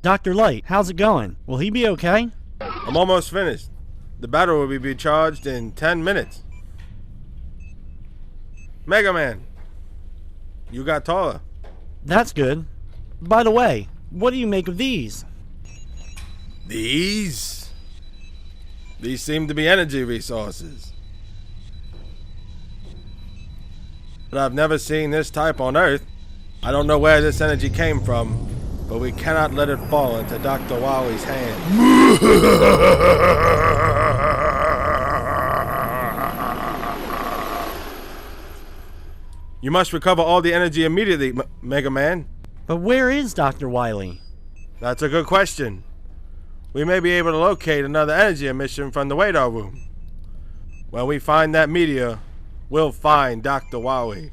Dr. Light, how's it going? Will he be okay? I'm almost finished. The battery will be charged in 10 minutes. Mega Man, you got taller. That's good. By the way, what do you make of these? These seem to be energy resources. But I've never seen this type on Earth. I don't know where this energy came from, but we cannot let it fall into Dr. Wally's hands. You must recover all the energy immediately, Mega Man. But where is Dr. Wily? That's a good question. We may be able to locate another energy emission from the radar room. When we find that meteor, we'll find Dr. Wily.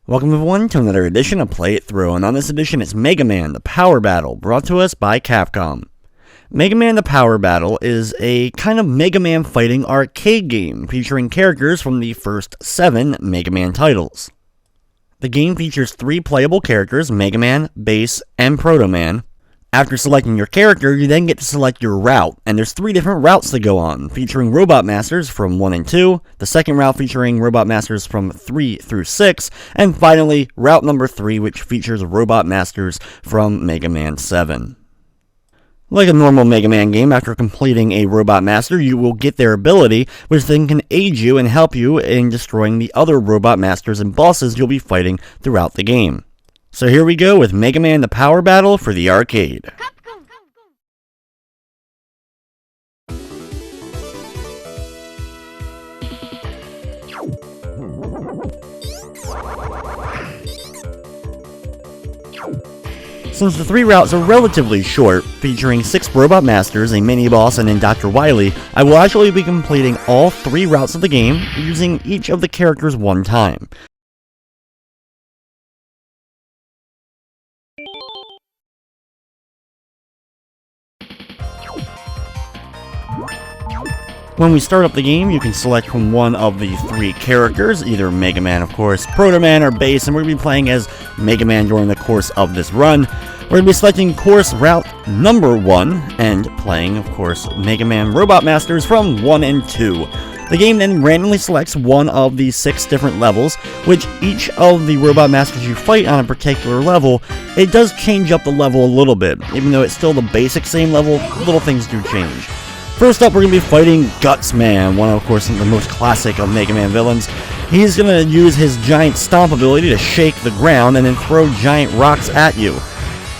Welcome everyone to another edition of Play It Through, and on this edition it's Mega Man, the Power Battle, brought to us by Capcom. Mega Man, the Power Battle is a kind of Mega Man fighting arcade game featuring characters from the first 7 Mega Man titles. The game features 3 playable characters, Mega Man, Bass, and Proto Man. After selecting your character, you then get to select your route, and there's 3 different routes to go on, featuring Robot Masters from 1 and 2, the second route featuring Robot Masters from 3 through 6, and finally, route number 3, which features Robot Masters from Mega Man 7. Like a normal Mega Man game, after completing a Robot Master, you will get their ability, which then can aid you and help you in destroying the other Robot Masters and bosses you'll be fighting throughout the game. So here we go with Mega Man the Power Battle for the arcade. Since the 3 routes are relatively short, featuring 6 Robot Masters, a mini-boss, and then Dr. Wily, I will actually be completing all 3 routes of the game, using each of the characters one time. When we start up the game, you can select from one of the 3 characters, either Mega Man, of course, Proto Man, or Bass, and we're going to be playing as Mega Man during the course of this run. We're going to be selecting course route number 1, and playing, of course, Mega Man Robot Masters from 1 and 2. The game then randomly selects one of the 6 different levels, which each of the Robot Masters you fight on a particular level, it does change up the level a little bit. Even though it's still the basic same level, little things do change. First up, we're going to be fighting Guts Man, one of course the most classic of Mega Man villains. He's going to use his giant stomp ability to shake the ground and then throw giant rocks at you.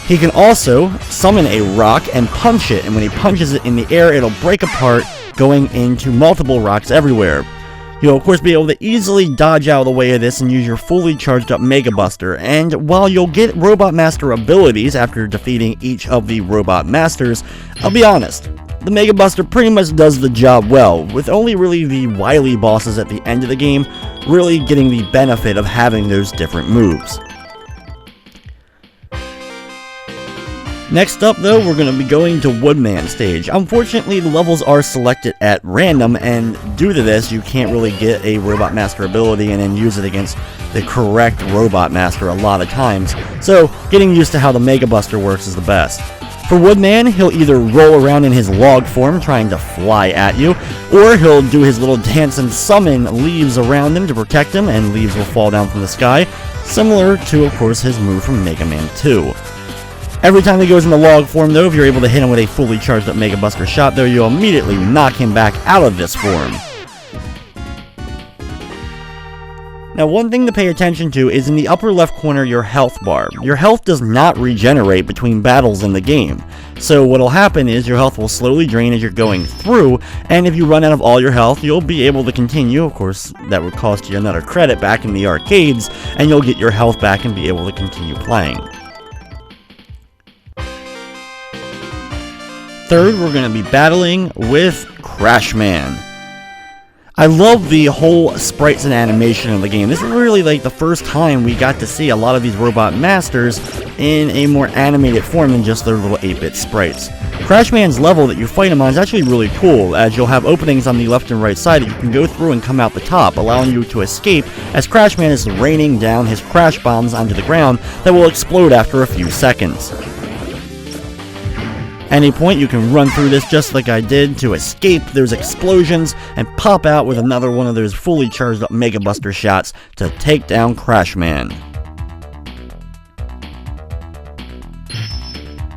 He can also summon a rock and punch it, and when he punches it in the air, it'll break apart, going into multiple rocks everywhere. You'll of course be able to easily dodge out of the way of this and use your fully charged up Mega Buster, and while you'll get Robot Master abilities after defeating each of the Robot Masters, I'll be honest, the Mega Buster pretty much does the job well, with only really the Wily bosses at the end of the game really getting the benefit of having those different moves. Next up though, we're going to be going to Woodman stage. Unfortunately, the levels are selected at random, and due to this, you can't really get a Robot Master ability and then use it against the correct Robot Master a lot of times, so getting used to how the Mega Buster works is the best. For Woodman, he'll either roll around in his log form trying to fly at you, or he'll do his little dance and summon leaves around him to protect him, and leaves will fall down from the sky, similar to, of course, his move from Mega Man 2. Every time he goes in the log form, though, if you're able to hit him with a fully charged up Mega Buster shot, though, you'll immediately knock him back out of this form. Now, one thing to pay attention to is in the upper left corner your health bar. Your health does not regenerate between battles in the game. So what'll happen is your health will slowly drain as you're going through, and if you run out of all your health, you'll be able to continue. Of course, that would cost you another credit back in the arcades, and you'll get your health back and be able to continue playing. Third, we're going to be battling with Crash Man. I love the whole sprites and animation of the game. This is really like the first time we got to see a lot of these robot masters in a more animated form than just their little 8-bit sprites. Crashman's level that you fight him on is actually really cool, as you'll have openings on the left and right side that you can go through and come out the top, allowing you to escape as Crashman is raining down his crash bombs onto the ground that will explode after a few seconds. At any point you can run through this just like I did to escape those explosions and pop out with another one of those fully charged up Mega Buster shots to take down Crashman.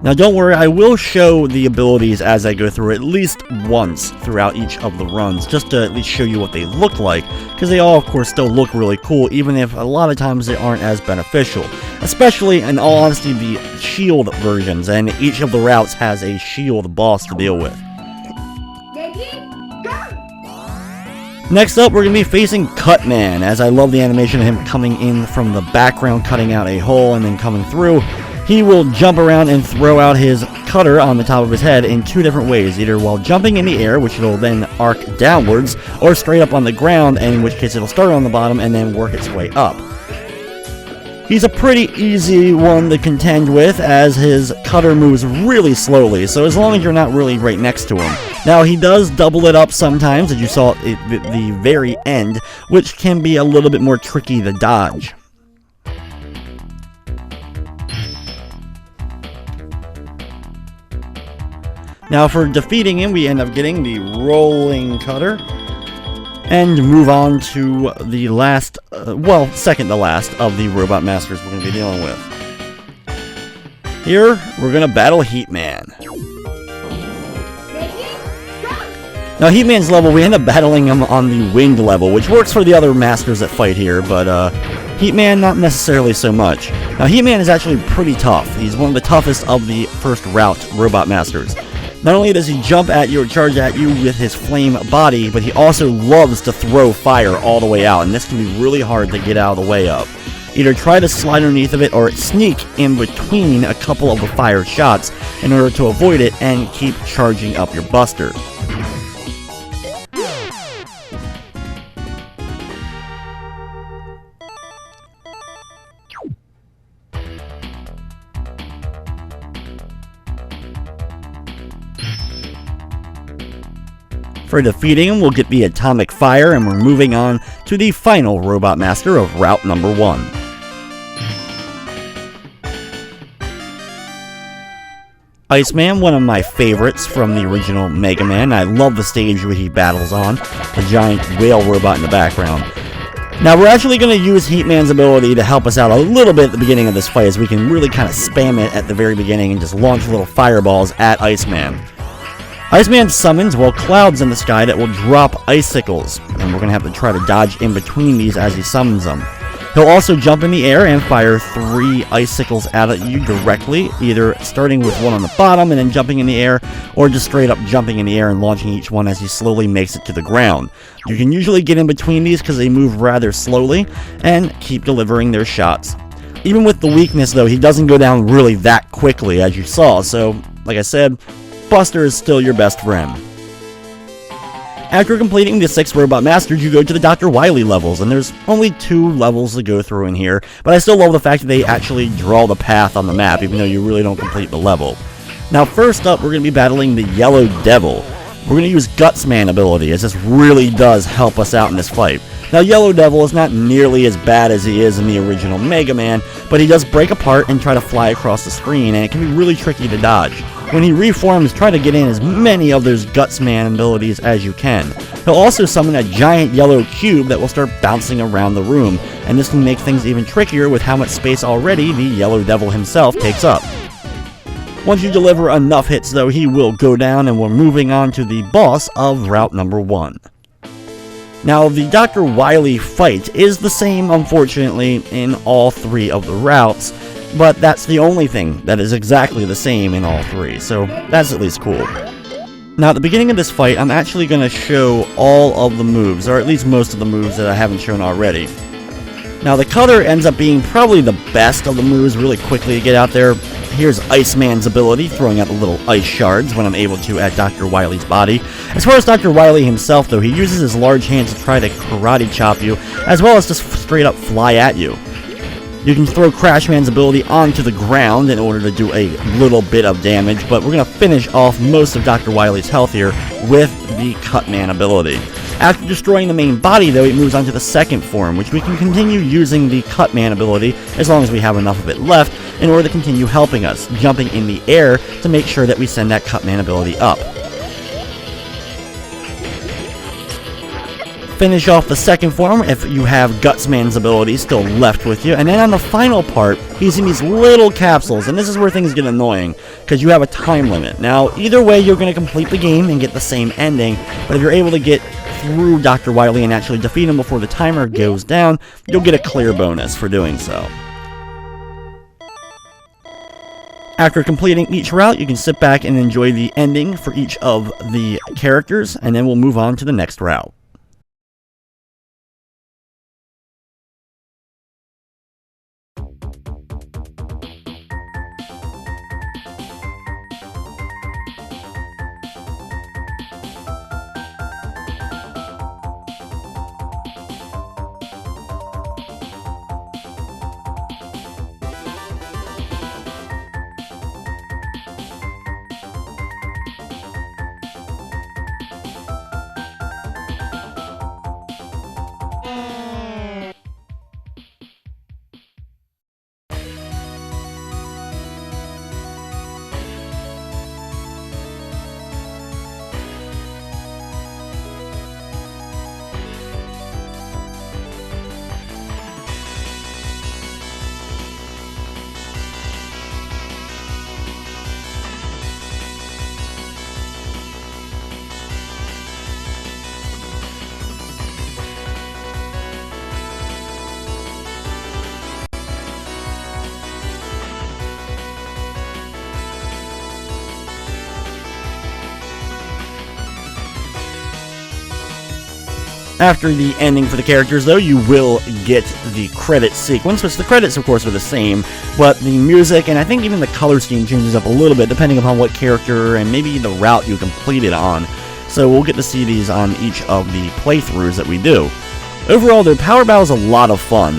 Now don't worry, I will show the abilities as I go through at least once throughout each of the runs, just to at least show you what they look like, because they all of course still look really cool, even if a lot of times they aren't as beneficial. Especially, in all honesty, the shield versions, and each of the routes has a shield boss to deal with. Next up, we're going to be facing Cutman, as I love the animation of him coming in from the background, cutting out a hole, and then coming through. He will jump around and throw out his cutter on the top of his head in two different ways, either while jumping in the air, which it'll then arc downwards, or straight up on the ground, in which case it'll start on the bottom and then work its way up. He's a pretty easy one to contend with, as his cutter moves really slowly, so as long as you're not really right next to him. Now, he does double it up sometimes, as you saw at the very end, which can be a little bit more tricky to dodge. Now, for defeating him, we end up getting the rolling cutter. And move on to the last, second to last of the robot masters we're going to be dealing with. Here, we're going to battle Heatman. Now, Heatman's level, we end up battling him on the wind level, which works for the other masters that fight here, but Heatman, not necessarily so much. Now, Heatman is actually pretty tough. He's one of the toughest of the first route robot masters. Not only does he jump at you or charge at you with his flame body, but he also loves to throw fire all the way out, and this can be really hard to get out of the way of. Either try to slide underneath of it or sneak in between a couple of the fire shots in order to avoid it and keep charging up your buster. For defeating him, we'll get the Atomic Fire, and we're moving on to the final Robot Master of Route number 1. Iceman, one of my favorites from the original Mega Man. I love the stage where he battles on, the giant whale robot in the background. Now, we're actually going to use Heatman's ability to help us out a little bit at the beginning of this fight, as we can really kind of spam it at the very beginning and just launch little fireballs at Iceman. Iceman summons, clouds in the sky that will drop icicles, and we're going to have to try to dodge in between these as he summons them. He'll also jump in the air and fire 3 icicles out at you directly, either starting with one on the bottom and then jumping in the air, or just straight up jumping in the air and launching each one as he slowly makes it to the ground. You can usually get in between these because they move rather slowly, and keep delivering their shots. Even with the weakness though, he doesn't go down really that quickly as you saw, so like I said, Buster is still your best friend. After completing the 6 Robot Masters, you go to the Dr. Wily levels, and there's only 2 levels to go through in here, but I still love the fact that they actually draw the path on the map, even though you really don't complete the level. Now, first up, we're going to be battling the Yellow Devil. We're going to use Gutsman ability, as this really does help us out in this fight. Now, Yellow Devil is not nearly as bad as he is in the original Mega Man, but he does break apart and try to fly across the screen, and it can be really tricky to dodge. When he reforms, try to get in as many of those Gutsman abilities as you can. He'll also summon a giant yellow cube that will start bouncing around the room, and this can make things even trickier with how much space already the Yellow Devil himself takes up. Once you deliver enough hits though, he will go down, and we're moving on to the boss of Route number 1. Now, the Dr. Wily fight is the same, unfortunately, in all 3 of the routes, but that's the only thing that is exactly the same in all 3, so that's at least cool. Now, at the beginning of this fight, I'm actually going to show all of the moves, or at least most of the moves that I haven't shown already. Now, the cutter ends up being probably the best of the moves really quickly to get out there. Here's Iceman's ability, throwing out the little ice shards when I'm able to at Dr. Wily's body. As far as Dr. Wily himself, though, he uses his large hands to try to karate chop you, as well as just straight up fly at you. You can throw Crashman's ability onto the ground in order to do a little bit of damage, but we're going to finish off most of Dr. Wily's health here with the Cutman ability. After destroying the main body, though, it moves on to the second form, which we can continue using the Cutman ability as long as we have enough of it left in order to continue helping us, jumping in the air to make sure that we send that Cutman ability up. Finish off the second form if you have Gutsman's ability still left with you, and then on the final part, he's in these little capsules, and this is where things get annoying, because you have a time limit. Now, either way, you're going to complete the game and get the same ending, but if you're able to get through Dr. Wily and actually defeat him before the timer goes down, you'll get a clear bonus for doing so. After completing each route, you can sit back and enjoy the ending for each of the characters, and then we'll move on to the next route. After the ending for the characters, though, you will get the credit sequence, which the credits, of course, are the same, but the music, and I think even the color scheme changes up a little bit, depending upon what character and maybe the route you completed on. So we'll get to see these on each of the playthroughs that we do. Overall, the Power Battle is a lot of fun.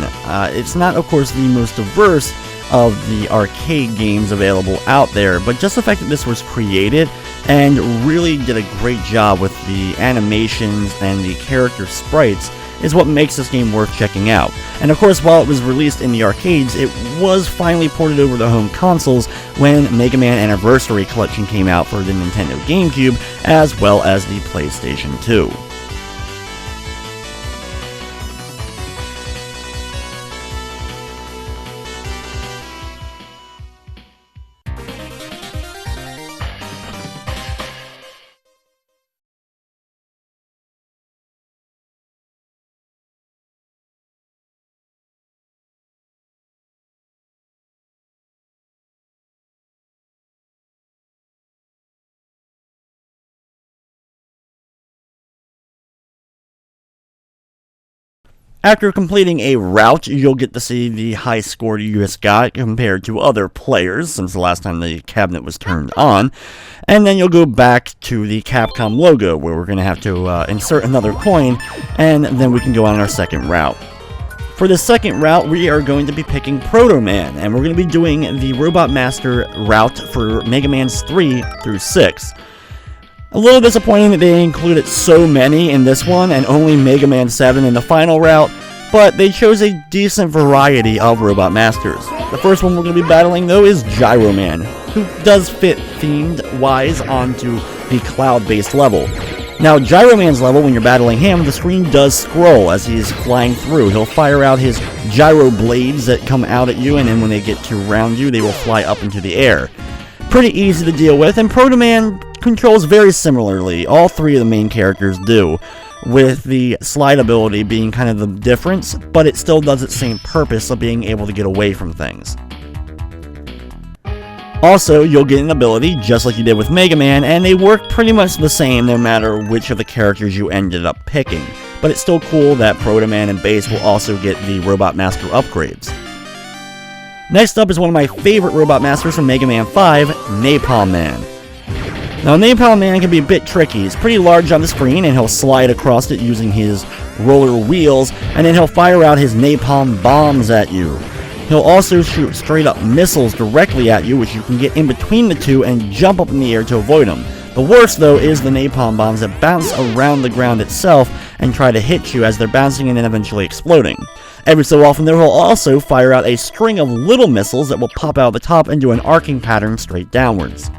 It's not, of course, the most diverse of the arcade games available out there, but just the fact that this was created and really did a great job with the animations and the character sprites is what makes this game worth checking out. And of course, while it was released in the arcades, it was finally ported over to home consoles when Mega Man Anniversary Collection came out for the Nintendo GameCube, as well as the PlayStation 2. After completing a route, you'll get to see the high score you just got compared to other players since the last time the cabinet was turned on. And then you'll go back to the Capcom logo, where we're going to have to insert another coin, and then we can go on our second route. For the second route, we are going to be picking Proto Man, and we're going to be doing the Robot Master route for Mega Man's 3 through 6. A little disappointing that they included so many in this one and only Mega Man 7 in the final route, but they chose a decent variety of Robot Masters. The first one we're going to be battling, though, is Gyro Man, who does fit themed-wise onto the cloud-based level. Now, Gyro Man's level, when you're battling him, the screen does scroll as he's flying through. He'll fire out his gyro blades that come out at you, and then when they get to round you, they will fly up into the air. Pretty easy to deal with, and Proto Man controls very similarly. All three of the main characters do, with the slide ability being kind of the difference, but it still does its same purpose of being able to get away from things. Also, you'll get an ability just like you did with Mega Man, and they work pretty much the same no matter which of the characters you ended up picking. But it's still cool that Proto Man and Bass will also get the Robot Master upgrades. Next up is one of my favorite robot masters from Mega Man 5, Napalm Man. Now, Napalm Man can be a bit tricky. He's pretty large on the screen, and he'll slide across it using his roller wheels, and then he'll fire out his napalm bombs at you. He'll also shoot straight-up missiles directly at you, which you can get in between the two and jump up in the air to avoid them. The worst, though, is the napalm bombs that bounce around the ground itself and try to hit you as they're bouncing and then eventually exploding. Every so often, there will also fire out a string of little missiles that will pop out of the top and do an arcing pattern straight downwards.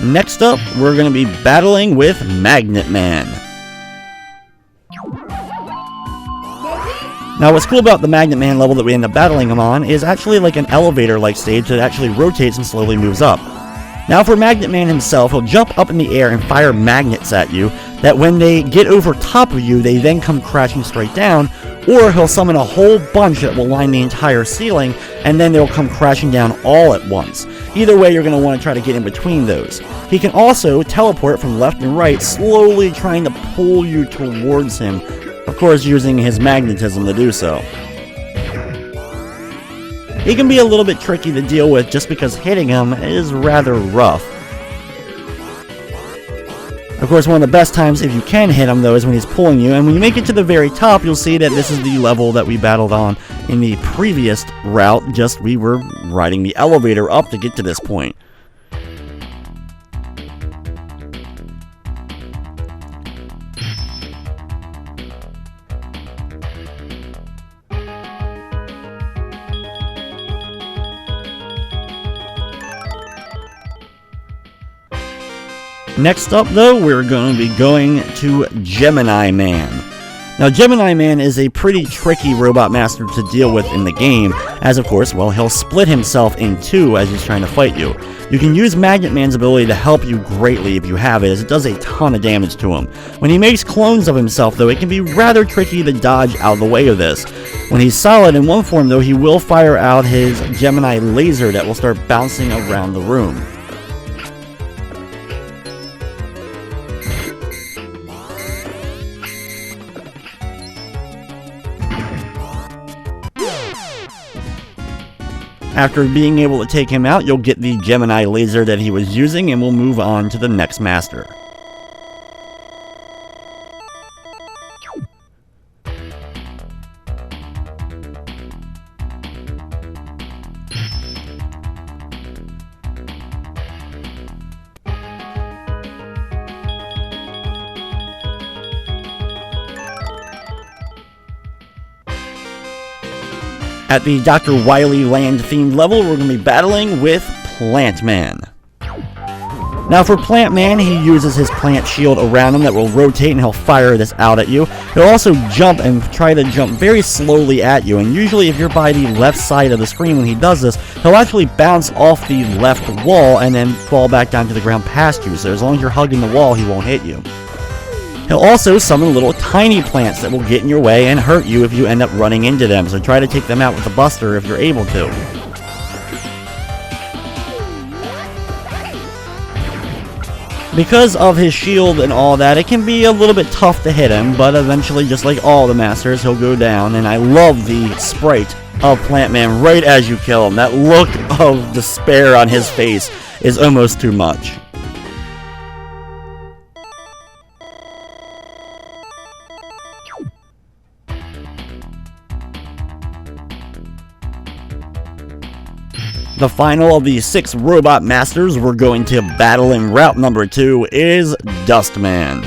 Next up, we're going to be battling with Magnet Man. Now, what's cool about the Magnet Man level that we end up battling him on is actually like an elevator-like stage that actually rotates and slowly moves up. Now, for Magnet Man himself, he'll jump up in the air and fire magnets at you that when they get over top of you, they then come crashing straight down, or he'll summon a whole bunch that will line the entire ceiling, and then they'll come crashing down all at once. Either way, you're going to want to try to get in between those. He can also teleport from left and right, slowly trying to pull you towards him, of course using his magnetism to do so. He can be a little bit tricky to deal with just because hitting him is rather rough. Of course, one of the best times if you can hit him, though, is when he's pulling you, and when you make it to the very top, you'll see that this is the level that we battled on in the previous route, just we were riding the elevator up to get to this point. Next up, though, we're going to be going to Gemini Man. Now, Gemini Man is a pretty tricky robot master to deal with in the game, as of course, well, he'll split himself in two as he's trying to fight you. You can use Magnet Man's ability to help you greatly if you have it, as it does a ton of damage to him. When he makes clones of himself, though, it can be rather tricky to dodge out of the way of this. When he's solid in one form, though, he will fire out his Gemini laser that will start bouncing around the room. After being able to take him out, you'll get the Gemini laser that he was using, and we'll move on to the next master. At the Dr. Wily Land themed level, we're going to be battling with Plant Man. Now for Plant Man, he uses his plant shield around him that will rotate, and he'll fire this out at you. He'll also jump and try to jump very slowly at you, and usually if you're by the left side of the screen when he does this, he'll actually bounce off the left wall and then fall back down to the ground past you, so as long as you're hugging the wall, he won't hit you. He'll also summon little tiny plants that will get in your way and hurt you if you end up running into them, so try to take them out with the buster if you're able to. Because of his shield and all that, it can be a little bit tough to hit him, but eventually, just like all the masters, he'll go down, and I love the sprite of Plant Man right as you kill him. That look of despair on his face is almost too much. The final of the 6 robot masters we're going to battle in route number 2 is Dustman.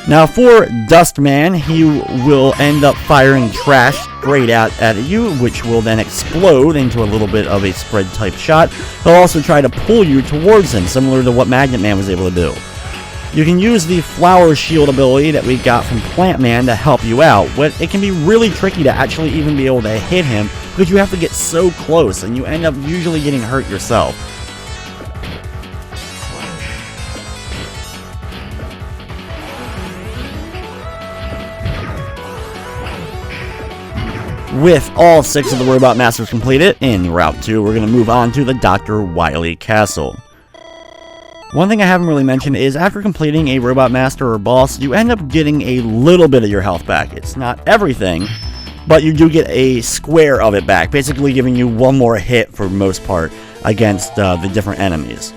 Now for Dustman, he will end up firing trash straight out at you, which will then explode into a little bit of a spread type shot. He'll also try to pull you towards him, similar to what Magnet Man was able to do. You can use the Flower Shield ability that we got from Plant Man to help you out, but it can be really tricky to actually even be able to hit him because you have to get so close and you end up usually getting hurt yourself. With all 6 of the Robot Masters completed, in Route 2, we're going to move on to the Dr. Wily Castle. One thing I haven't really mentioned is after completing a Robot Master or boss, you end up getting a little bit of your health back. It's not everything, but you do get a square of it back, basically giving you one more hit for most part against the different enemies.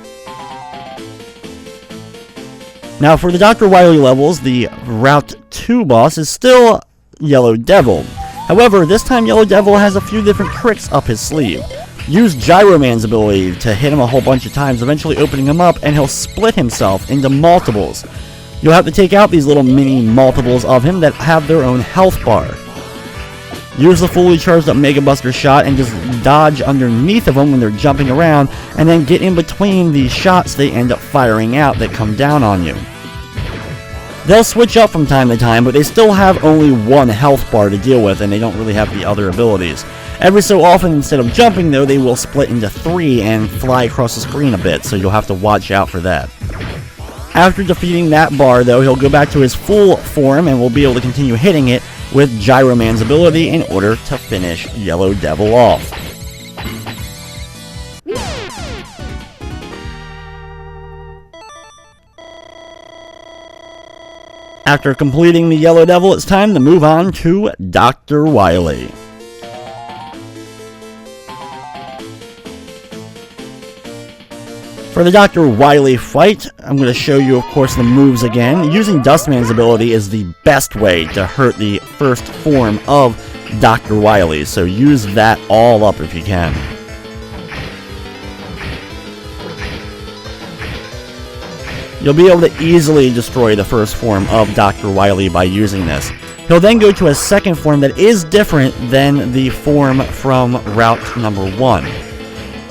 Now for the Dr. Wily levels, the Route 2 boss is still Yellow Devil. However, this time Yellow Devil has a few different tricks up his sleeve. Use Gyro Man's ability to hit him a whole bunch of times, eventually opening him up, and he'll split himself into multiples. You'll have to take out these little mini multiples of him that have their own health bar. Use the fully charged up Mega Buster shot and just dodge underneath of them when they're jumping around, and then get in between the shots they end up firing out that come down on you. They'll switch up from time to time, but they still have only one health bar to deal with, and they don't really have the other abilities. Every so often, instead of jumping though, they will split into 3 and fly across the screen a bit, so you'll have to watch out for that. After defeating that bar though, he'll go back to his full form and we'll be able to continue hitting it with Gyro Man's ability in order to finish Yellow Devil off. After completing the Yellow Devil, it's time to move on to Dr. Wily. For the Dr. Wily fight, I'm going to show you, of course, the moves again. Using Dustman's ability is the best way to hurt the first form of Dr. Wily, so use that all up if you can. You'll be able to easily destroy the first form of Dr. Wily by using this. He'll then go to a second form that is different than the form from Route number 1.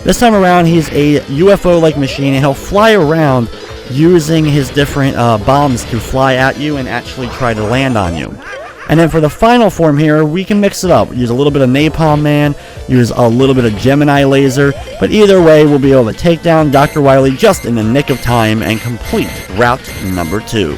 This time around, he's a UFO-like machine, and he'll fly around using his different bombs to fly at you and actually try to land on you. And then for the final form here, we can mix it up. Use a little bit of Napalm Man, use a little bit of Gemini Laser, but either way, we'll be able to take down Dr. Wily just in the nick of time and complete Route number 2.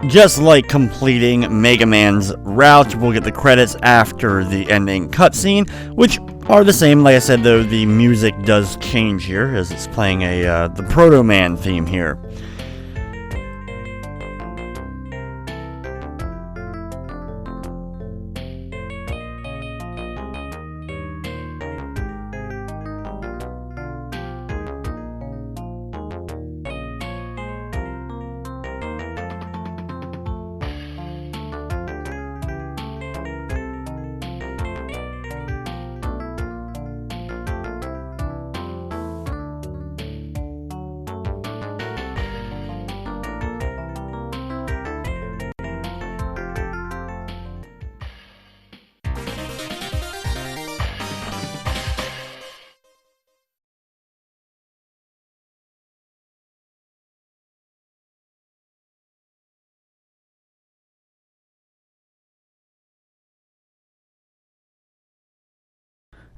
Just like completing Mega Man's route, we'll get the credits after the ending cutscene, which are the same. Like I said, though, the music does change here, as it's playing the Proto Man theme here.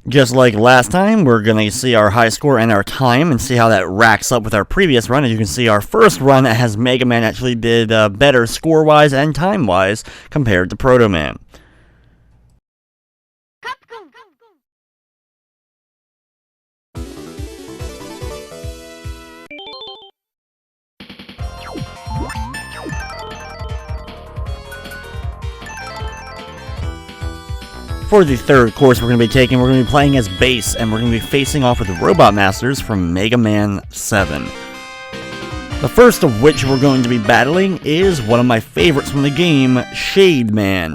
Just like last time, we're going to see our high score and our time and see how that racks up with our previous run. As you can see, our first run as Mega Man actually did better score-wise and time-wise compared to Proto Man. For the third course we're going to be taking, we're going to be playing as Bass, and we're going to be facing off with the Robot Masters from Mega Man 7. The first of which we're going to be battling is one of my favorites from the game, Shade Man.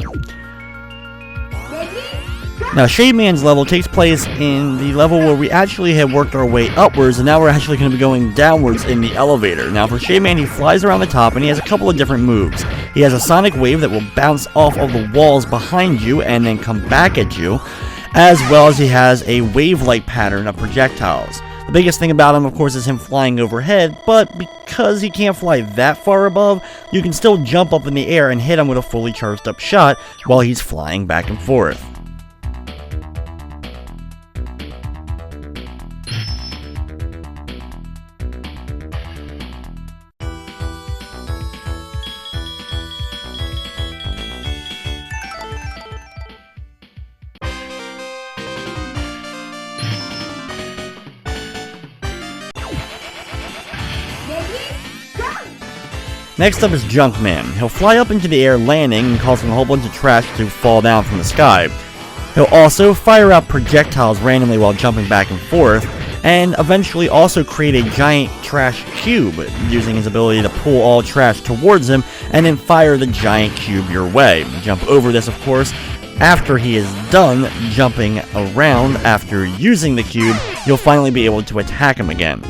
Now, Shade Man's level takes place in the level where we actually had worked our way upwards, and now we're actually going to be going downwards in the elevator. Now, for Shade Man, he flies around the top, and he has a couple of different moves. He has a sonic wave that will bounce off of the walls behind you and then come back at you, as well as he has a wave-like pattern of projectiles. The biggest thing about him, of course, is him flying overhead, but because he can't fly that far above, you can still jump up in the air and hit him with a fully charged up shot while he's flying back and forth. Next up is Junkman. He'll fly up into the air landing and causing a whole bunch of trash to fall down from the sky. He'll also fire out projectiles randomly while jumping back and forth, and eventually also create a giant trash cube, using his ability to pull all trash towards him and then fire the giant cube your way. Jump over this, of course. After he is done jumping around after using the cube, you'll finally be able to attack him again.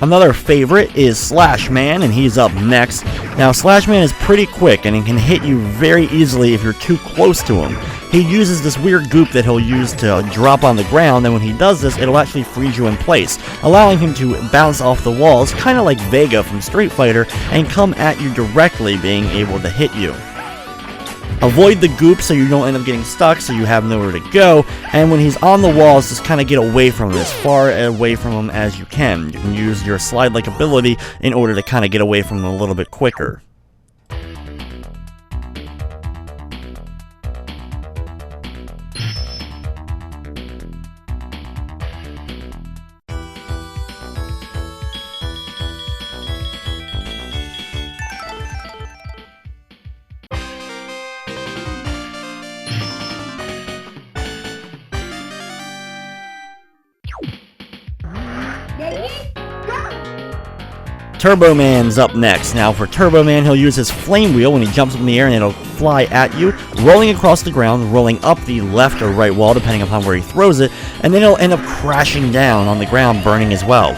Another favorite is Slash Man, and he's up next. Now, Slash Man is pretty quick, and he can hit you very easily if you're too close to him. He uses this weird goop that he'll use to drop on the ground, and when he does this, it'll actually freeze you in place, allowing him to bounce off the walls, kind of like Vega from Street Fighter, and come at you directly, being able to hit you. Avoid the goop so you don't end up getting stuck, so you have nowhere to go, and when he's on the walls, just kind of get away from him, as far away from him as you can. You can use your slide-like ability in order to kind of get away from him a little bit quicker. Turbo Man's up next. Now for Turbo Man, he'll use his flame wheel when he jumps up in the air, and it'll fly at you, rolling across the ground, rolling up the left or right wall depending upon where he throws it, and then it'll end up crashing down on the ground, burning as well.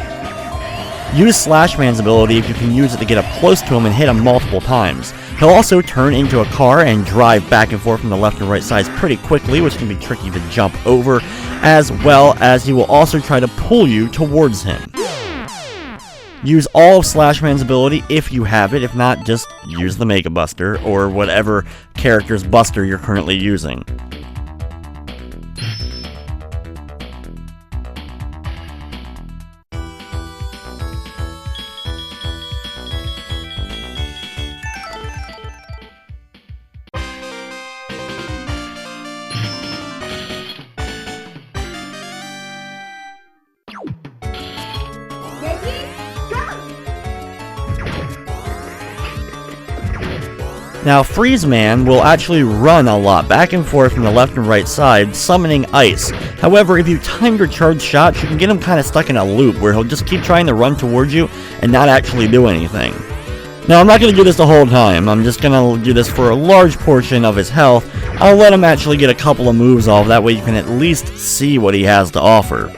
Use Slash Man's ability if you can use it to get up close to him and hit him multiple times. He'll also turn into a car and drive back and forth from the left and right sides pretty quickly, which can be tricky to jump over, as well as he will also try to pull you towards him. Use all of Slash Man's ability if you have it. If not, just use the Mega Buster or whatever character's Buster you're currently using. Now, Freeze Man will actually run a lot back and forth from the left and right side, summoning ice. However, if you time your charged shots, you can get him kind of stuck in a loop where he'll just keep trying to run towards you and not actually do anything. Now, I'm not going to do this the whole time. I'm just going to do this for a large portion of his health. I'll let him actually get a couple of moves off, that way you can at least see what he has to offer.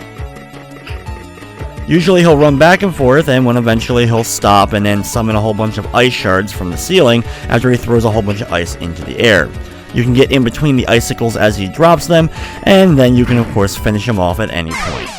Usually he'll run back and forth, and when eventually he'll stop and then summon a whole bunch of ice shards from the ceiling after he throws a whole bunch of ice into the air. You can get in between the icicles as he drops them, and then you can of course finish him off at any point.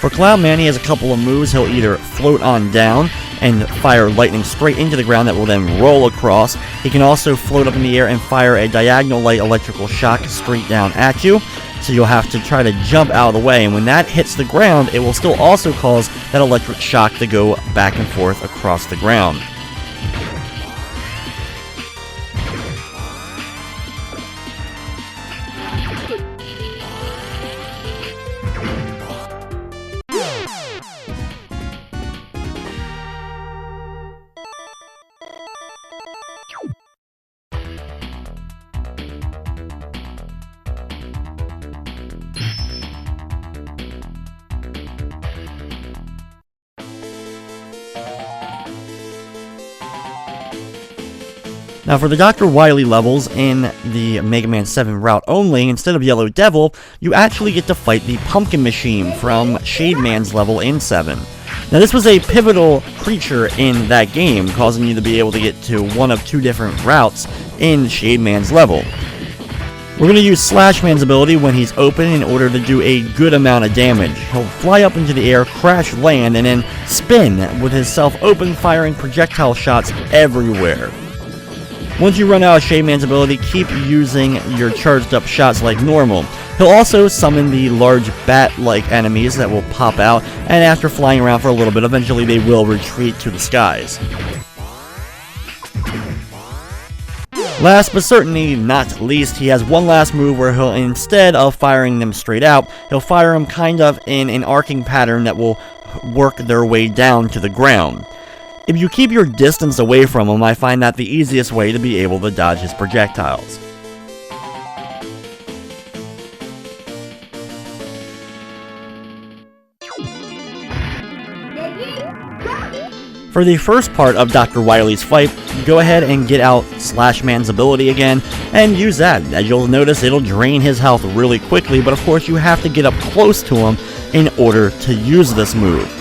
For Cloudman, he has a couple of moves. He'll either float on down and fire lightning straight into the ground that will then roll across. He can also float up in the air and fire a diagonal light electrical shock straight down at you. So you'll have to try to jump out of the way, and when that hits the ground, it will still also cause that electric shock to go back and forth across the ground. Now for the Dr. Wily levels in the Mega Man 7 route only, instead of Yellow Devil, you actually get to fight the Pumpkin Machine from Shade Man's level in 7. Now this was a pivotal creature in that game, causing you to be able to get to one of two different routes in Shade Man's level. We're going to use Slash Man's ability when he's open in order to do a good amount of damage. He'll fly up into the air, crash land, and then spin with his self-open, firing projectile shots everywhere. Once you run out of Shade Man's ability, keep using your charged up shots like normal. He'll also summon the large bat-like enemies that will pop out, and after flying around for a little bit, eventually they will retreat to the skies. Last but certainly not least, he has one last move where he'll, instead of firing them straight out, he'll fire them kind of in an arcing pattern that will work their way down to the ground. If you keep your distance away from him, I find that the easiest way to be able to dodge his projectiles. For the first part of Dr. Wily's fight, go ahead and get out Slash Man's ability again, and use that. As you'll notice, it'll drain his health really quickly, but of course you have to get up close to him in order to use this move.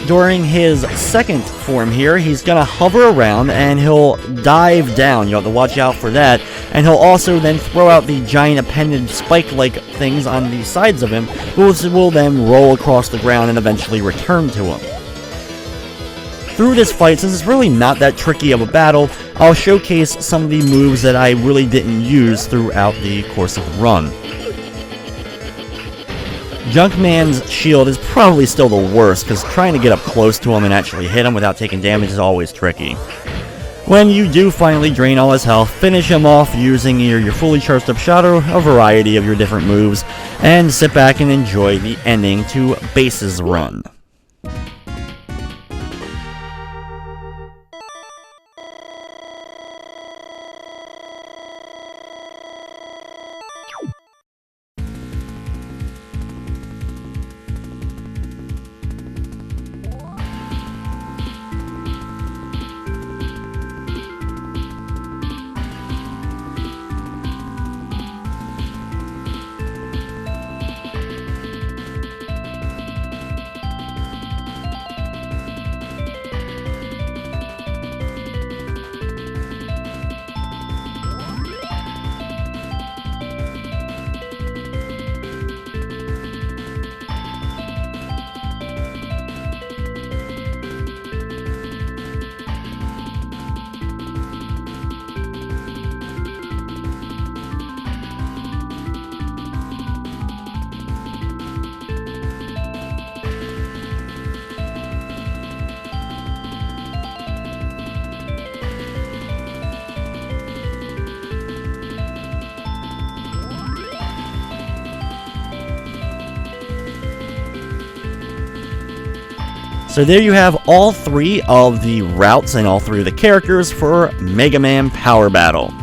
During his second form here, he's going to hover around and he'll dive down. You'll have to watch out for that. And he'll also then throw out the giant appendage spike-like things on the sides of him, which will then roll across the ground and eventually return to him. Through this fight, since it's really not that tricky of a battle, I'll showcase some of the moves that I really didn't use throughout the course of the run. Junkman's shield is probably still the worst, because trying to get up close to him and actually hit him without taking damage is always tricky. When you do finally drain all his health, finish him off using your fully charged up shot or a variety of your different moves, and sit back and enjoy the ending to Base's run. So there you have all three of the routes and all three of the characters for Mega Man Power Battle.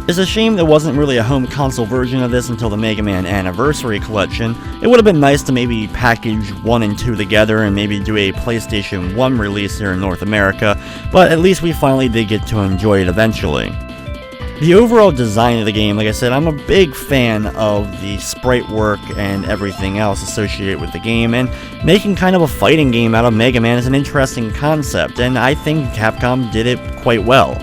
It's a shame there wasn't really a home console version of this until the Mega Man Anniversary Collection. It would have been nice to maybe package 1 and 2 together and maybe do a PlayStation 1 release here in North America, but at least we finally did get to enjoy it eventually. The overall design of the game, like I said, I'm a big fan of the sprite work and everything else associated with the game, and making kind of a fighting game out of Mega Man is an interesting concept, and I think Capcom did it quite well.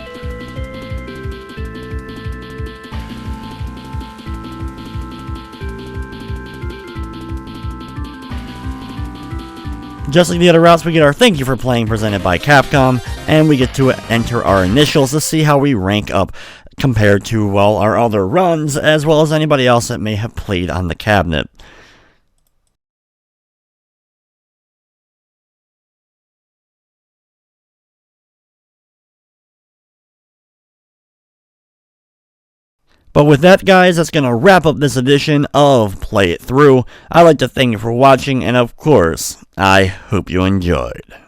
Just like the other routes, we get our thank you for playing presented by Capcom, and we get to enter our initials to see how we rank up compared to, well, our other runs, as well as anybody else that may have played on the cabinet. But with that, guys, that's going to wrap up this edition of Play It Through. I'd like to thank you for watching, and of course, I hope you enjoyed.